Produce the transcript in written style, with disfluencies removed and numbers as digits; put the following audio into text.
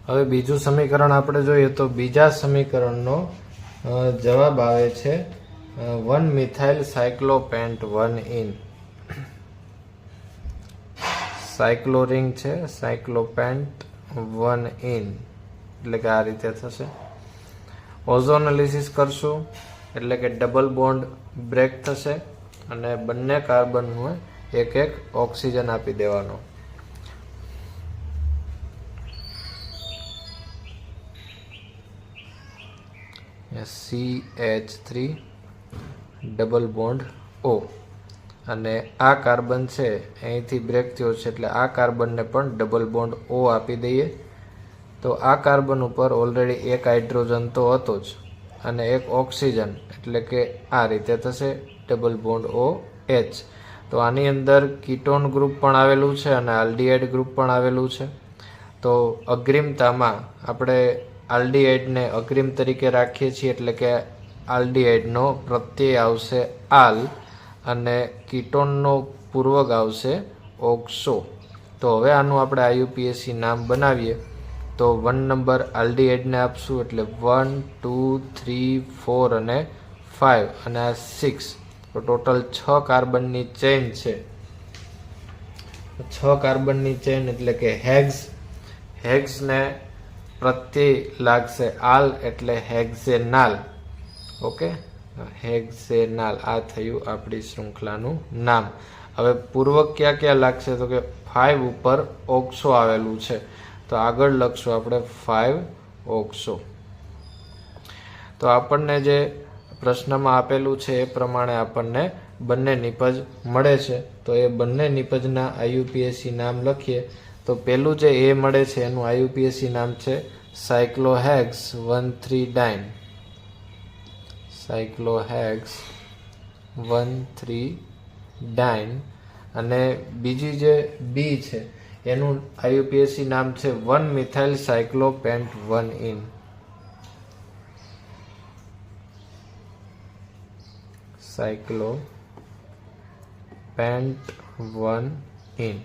હવે બીજું સમીકરણ આપણે જોઈએ તો બીજા સમીકરણનો જવાબ આવે છે 1 મિથાઇલ સાયક્લોપેન્ટ 1 ઇન. સાયક્લોરિંગ છે, સાયક્લોપેન્ટ 1 ઇન, એટલે કે આ રીતે થશે. ઓઝોનોલિસિસ કરશું એટલે કે ડબલ બોન્ડ બ્રેક થશે અને બંને કાર્બનને એક એક ઓક્સિજન આપી દેવાનો. CH3 ડબલ બોન્ડ O અને આ કાર્બન છે અહીંથી બ્રેક થયો છે એટલે આ કાર્બનને પણ ડબલ બોન્ડ O આપી દઈએ. તો આ કાર્બન ઉપર ઓલરેડી એક હાઇડ્રોજન તો હતો જ અને એક ઓક્સિજન, એટલે કે આ રીતે થશે ડબલ બોન્ડ OH. તો આની અંદર કીટોન ગ્રુપ પણ આવેલું છે અને આલ્ડીહાઇડ ગ્રુપ પણ આવેલું છે. તો અગ્રીમતામાં આપણે આલ્ડીહાઇડને અગ્રીમ તરીકે રાખીએ છીએ, એટલે કે આલ્ડીહાઇડનો પ્રત્યય આવશે આલ અને કીટોનનો પૂર્વક આવશે ઓક્સો. તો હવે આનું આપણે IUPAC નામ બનાવીએ તો 1 નંબર આલ્ડીહાઇડને આપશું એટલે 1, 2, 3, 4 અને 5 અને આ 6. તો ટોટલ 6 કાર્બનની ચેઇન છે. 6 કાર્બનની ચેઇન એટલે કે હેક્સ. હેક્સને પ્રત્યય લાગશે આલ એટલે હેક્ઝેનાલ. ઓકે, હેક્ઝેનાલ આ થયું આપણી શૃંખલાનું નામ. હવે પૂર્વક ક્યાં ક્યાં લાગશે તો કે 5 ઉપર ઓક્સો આવેલું છે, તો આગળ લખશું આપણે 5 ઓક્સો. તો આપણને જે પ્રશ્નમાં આપેલું છે એ પ્રમાણે આપણને બંને નિપજ મળે છે. તો એ બંને નિપજના IUPAC નામ લખીએ તો પેલું જે એ મળે છે એનું IUPAC નામ છે સાયક્લોહેક્સ 1,3-ડાઇન. સાયક્લોહેક્સ 1,3-ડાઇન. અને બીજી જે બી છે એનું IUPAC નામ છે 1 મિથાઇલ સાયક્લોપેન્ટ 1 ઇન. સાયક્લોપેન્ટ 1 ઇન.